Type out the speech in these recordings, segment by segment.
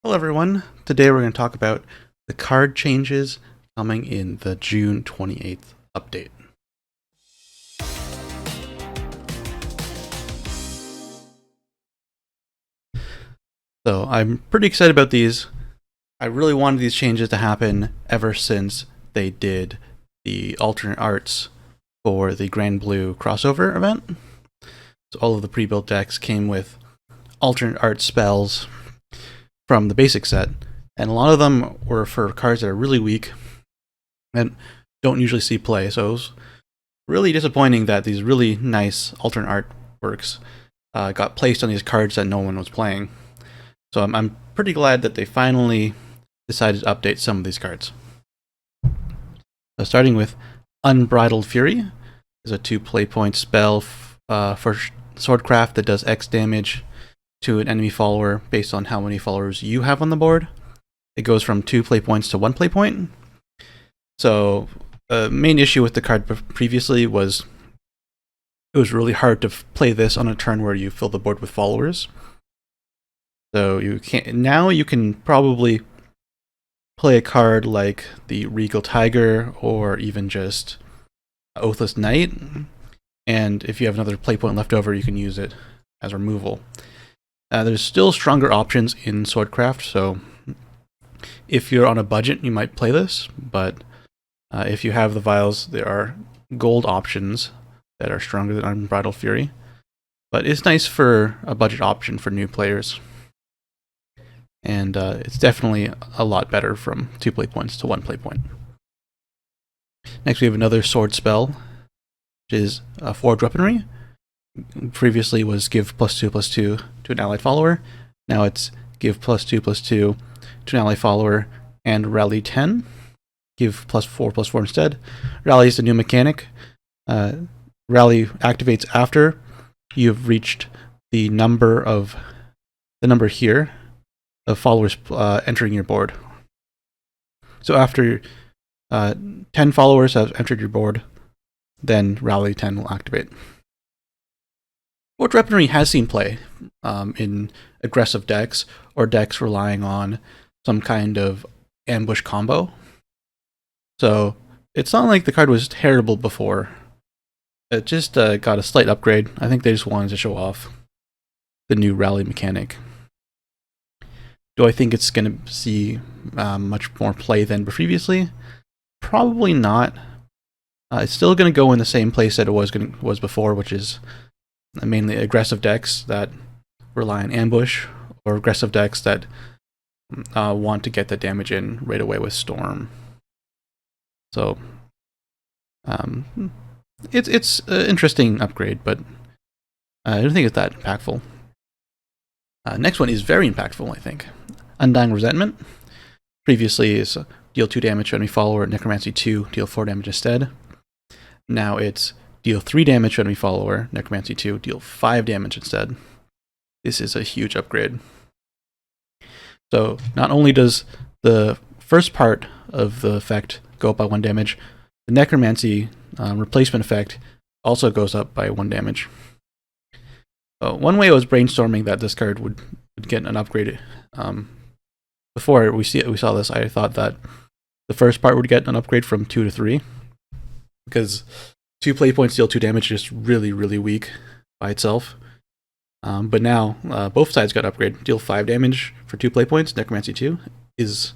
Hello everyone, today we're going to talk about the card changes coming in the June 28th update. So I'm pretty excited about these. I really wanted these changes to happen ever since they did the alternate arts for the Grand Blue crossover event. So all of the pre-built decks came with alternate art spells from the basic set, and a lot of them were for cards that are really weak and don't usually see play. So it was really disappointing that these really nice alternate artworks got placed on these cards that no one was playing. So I'm pretty glad that they finally decided to update some of these cards. So starting with Unbridled Fury, is a 2 play point spell for Swordcraft that does X damage to an enemy follower based on how many followers you have on the board. It goes from 2 play points to 1 play point. So the main issue with the card previously was it was really hard to play this on a turn where you fill the board with followers. So you can probably play a card like the Regal Tiger or even just Oathless Knight, and if you have another play point left over, you can use it as removal. There's still stronger options in Swordcraft, so if you're on a budget, you might play this, but if you have the vials, there are gold options that are stronger than Unbridled Fury. But it's nice for a budget option for new players. And it's definitely a lot better from 2 play points to 1 play point. Next we have another sword spell, which is Forge Weaponry. Previously was give +2/+2 to an allied follower. Now it's give +2/+2 to an allied follower and rally 10. Give +4/+4 instead. Rally is the new mechanic. Rally activates after you've reached the number here of followers entering your board. So after 10 followers have entered your board, then Rally 10 will activate. Forge Weaponry has seen play in aggressive decks or decks relying on some kind of ambush combo. So it's not like the card was terrible before. It just got a slight upgrade. I think they just wanted to show off the new rally mechanic. Do I think it's going to see much more play than previously? Probably not. It's still going to go in the same place that it was before, which is mainly aggressive decks that rely on ambush, or aggressive decks that want to get the damage in right away with Storm. So it's an interesting upgrade, but I don't think it's that impactful. Next one is very impactful, I think. Undying Resentment. Previously is deal 2 damage to enemy follower, Necromancy 2, deal 4 damage instead. Now it's deal 3 damage to enemy follower, Necromancy 2, deal 5 damage instead. This is a huge upgrade. So not only does the first part of the effect go up by 1 damage, the Necromancy replacement effect also goes up by 1 damage. One way I was brainstorming that this card would get an upgrade. Before we saw this, I thought that the first part would get an upgrade from 2 to 3, because 2 play points deal 2 damage is just really, really weak by itself. But now both sides got upgrade. Deal 5 damage for 2 play points. Necromancy 2 is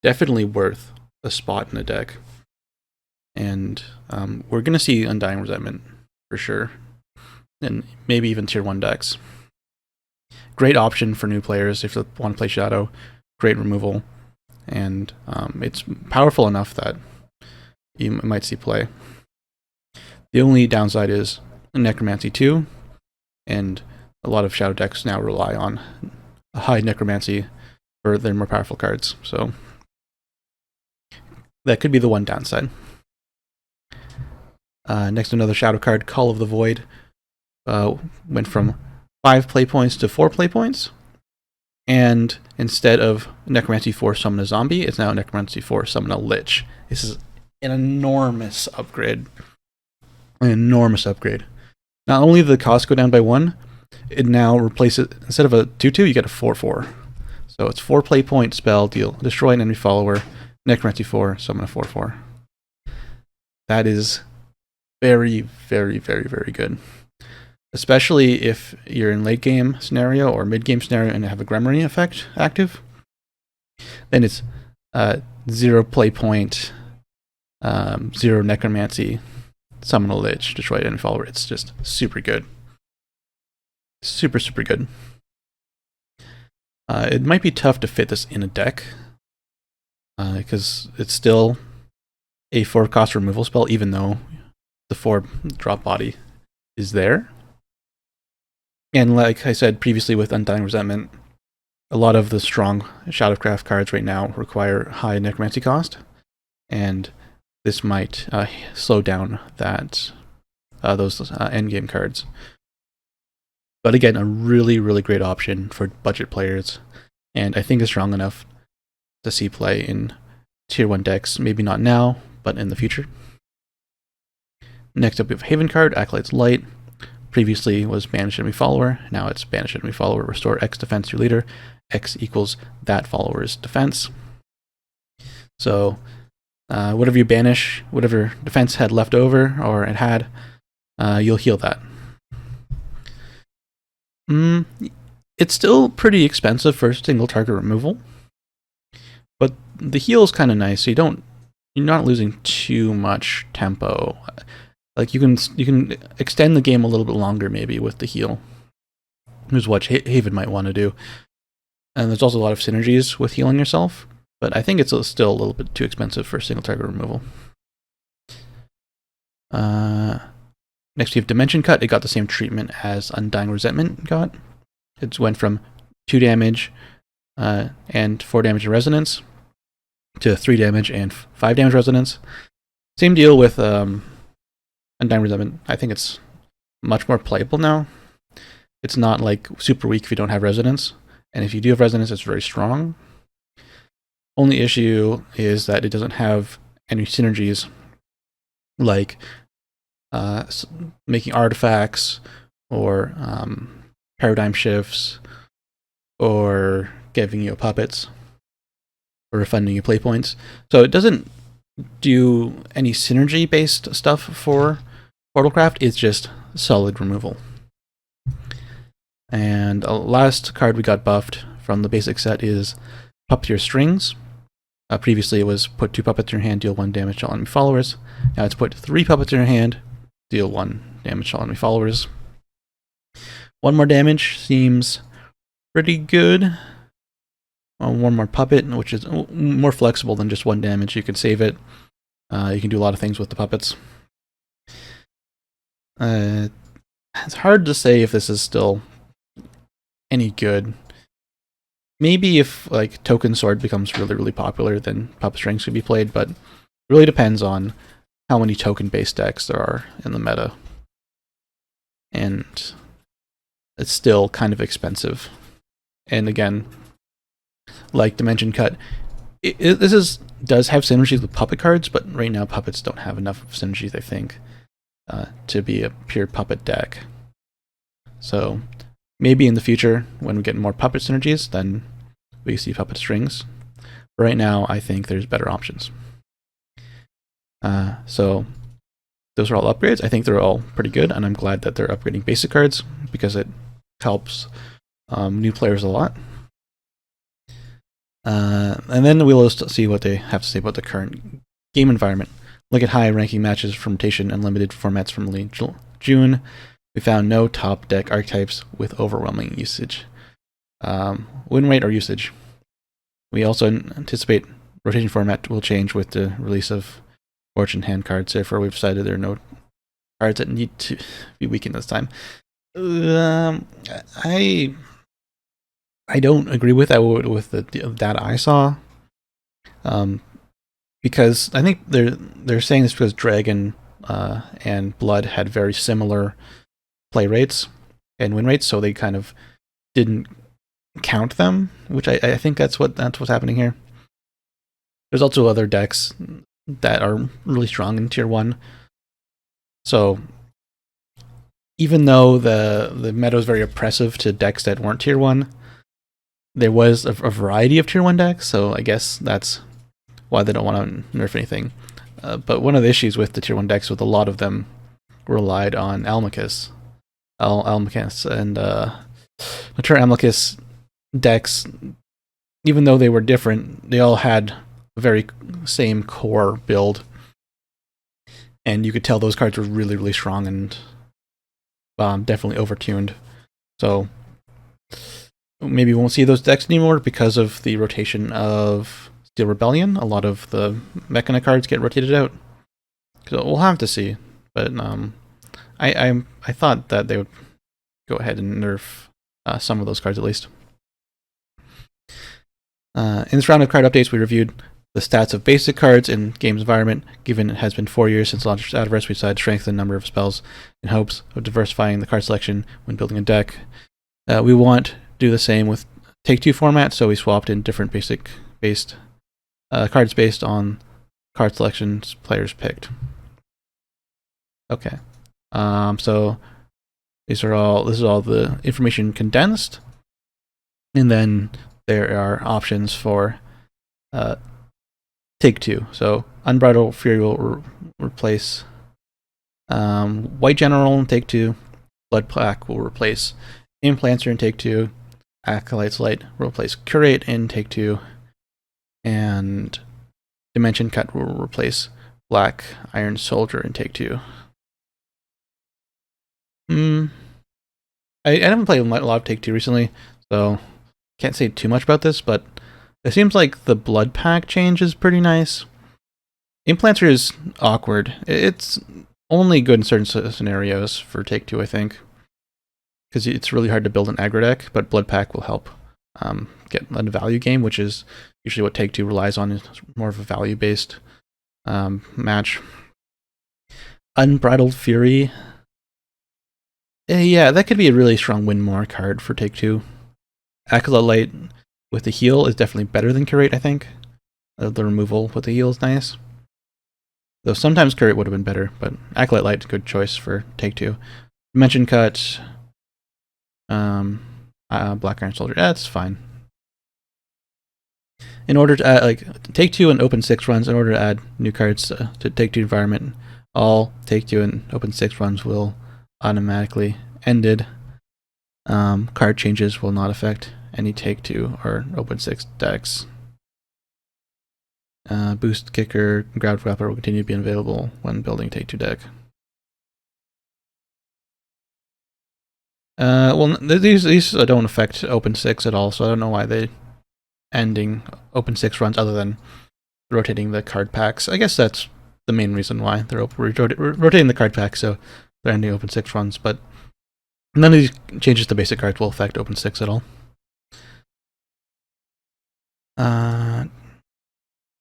definitely worth a spot in the deck, and we're gonna see Undying Resentment for sure, and maybe even tier 1 decks. Great option for new players if you want to play Shadow. Great removal, and it's powerful enough that you might see play. The only downside is Necromancy 2, and a lot of Shadow decks now rely on a high Necromancy for their more powerful cards, so that could be the one downside. Next, another Shadow card, Call of the Void, went from 5 play points to 4 play points, and instead of Necromancy 4 summon a zombie, it's now Necromancy 4 summon a lich. This is an enormous upgrade. An enormous upgrade. Not only did the cost go down by 1, it now replaces, instead of a 2/2, you get a 4/4. So it's 4 play point spell, destroy an enemy follower, necromancy 4, summon a 4/4. That is very, very, very, very good. Especially if you're in late game scenario or mid game scenario and have a Gremlin effect active. Then it's 0 play point, 0 necromancy, summon a lich, destroy an enemy follower. It's just super good. Super, super good. It might be tough to fit this in a deck, because it's still a 4 cost removal spell, even though the 4 drop body is there. And like I said previously with Undying Resentment, a lot of the strong Shadowcraft cards right now require high necromancy cost, and this might slow down those endgame cards. But again, a really, really great option for budget players, and I think is strong enough to see play in tier 1 decks, maybe not now, but in the future. Next up we have Haven card, Acolyte's Light. Previously was Banish Enemy Follower, now it's Banish Enemy Follower, restore X defense to your leader, X equals that follower's defense. So whatever you banish, whatever defense had left over, or it had, you'll heal that. It's still pretty expensive for single target removal, but the heal is kind of nice, so you're not losing too much tempo. Like you can extend the game a little bit longer maybe with the heal. Here's what Haven might want to do. And there's also a lot of synergies with healing yourself, but I think it's still a little bit too expensive for single target removal. Next we have Dimension Cut. It got the same treatment as Undying Resentment got. It went from 2 damage and 4 damage in resonance to 3 damage and 5 damage resonance. Same deal with Undying Resentment. I think it's much more playable now. It's not like super weak if you don't have resonance, and if you do have resonance, it's very strong. Only issue is that it doesn't have any synergies like making artifacts or paradigm shifts or giving you puppets or refunding you play points. So it doesn't do any synergy based stuff for Portalcraft. It's just solid removal. And last card we got buffed from the basic set is Puppeteer Strings. Previously it was put 2 puppets in your hand, deal 1 damage to all enemy followers. Now it's put 3 puppets in your hand, deal 1 damage to all enemy followers. 1 more damage seems pretty good. 1 more puppet, which is more flexible than just 1 damage. You can save it. You can do a lot of things with the puppets. It's hard to say if this is still any good. Maybe if like Token Sword becomes really, really popular, then Puppet Strings could be played, but it really depends on how many token-based decks there are in the meta. And it's still kind of expensive. And again, like Dimension Cut, this does have synergies with puppet cards, but right now puppets don't have enough synergies, I think, to be a pure puppet deck. So maybe in the future, when we get more puppet synergies, then we see Puppet Strings. But right now, I think there's better options. So those are all upgrades. I think they're all pretty good, and I'm glad that they're upgrading basic cards because it helps new players a lot. And then we'll see what they have to say about the current game environment. Look at high-ranking matches from Rotation and limited formats from late June. We found no top deck archetypes with overwhelming usage. Win rate or usage. We also anticipate rotation format will change with the release of Fortune hand cards. Therefore, we've decided there are no cards that need to be weakened this time. I don't agree with that with the data I saw. Because I think they're saying this because Dragon and Blood had very similar play rates and win rates, so they kind of didn't count them, which I think that's what's happening here. There's also other decks that are really strong in tier 1. So even though the meta is very oppressive to decks that weren't tier 1, there was a variety of tier 1 decks, so I guess that's why they don't want to nerf anything. But one of the issues with the tier 1 decks was a lot of them relied on Almacus. Almacus and Mature Almacus decks, even though they were different, they all had the very same core build. And you could tell those cards were really, really strong and definitely overtuned. So maybe we won't see those decks anymore because of the rotation of Steel Rebellion. A lot of the Mechana cards get rotated out. So we'll have to see. But I thought that they would go ahead and nerf some of those cards at least. In this round of card updates, we reviewed the stats of basic cards in game's environment. Given it has been 4 years since launch of Shadowverse, we decided to strengthen the number of spells in hopes of diversifying the card selection when building a deck. We want to do the same with Take-Two format, so we swapped in different basic-based cards based on card selections players picked. Okay, so this is all the information condensed, and then there are options for Take-Two. So Unbridled Fury will replace White General in Take-Two. Blood Pack will replace Implanter in Take-Two. Acolyte's Light will replace Curate in Take-Two. And Dimension Cut will replace Black Iron Soldier in Take-Two. I haven't played a lot of Take-Two recently, so can't say too much about this, but it seems like the Blood Pack change is pretty nice. Implanter is awkward. It's only good in certain scenarios for Take-Two, I think, because it's really hard to build an aggro deck, but Blood Pack will help get a value game, which is usually what Take-Two relies on, is more of a value-based match. Unbridled Fury. Yeah, that could be a really strong win more card for Take-Two. Acolyte Light with the heal is definitely better than Curate, I think. The removal with the heal is nice. Though sometimes Curate would have been better, but Acolyte Light is a good choice for Take-Two. Dimension Cut. Black Iron Soldier. That's fine. In order to add, Take-Two and Open 6 runs, in order to add new cards to Take-Two environment, all Take-Two and Open 6 runs will automatically ended. Card changes will not affect any Take-Two or Open 6 decks. Boost Kicker, Ground Grappler will continue to be available when building Take-Two deck. Well, these don't affect Open 6 at all, so I don't know why they're ending Open 6 runs other than rotating the card packs. I guess that's the main reason why they're rotating the card packs, so they're ending Open 6 runs, but none of these changes to basic cards will affect Open 6 at all.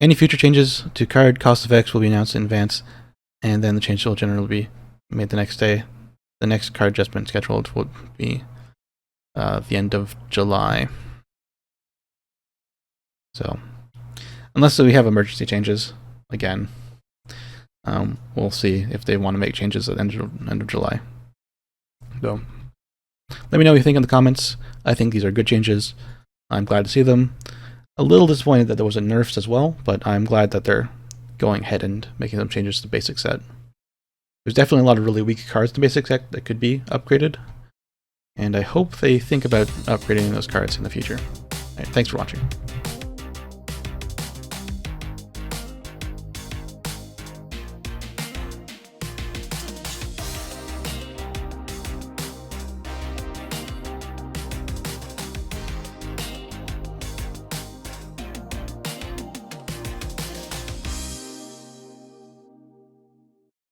Any future changes to card cost effects will be announced in advance, and then the changes will generally be made the next day. The next card adjustment scheduled will be the end of July. So, unless we have emergency changes, again, we'll see if they want to make changes at the end of July. So, let me know what you think in the comments. I think these are good changes. I'm glad to see them. A little disappointed that there wasn't nerfs as well, but I'm glad that they're going ahead and making some changes to the basic set. There's definitely a lot of really weak cards in the basic set that could be upgraded, and I hope they think about upgrading those cards in the future. All right, thanks for watching.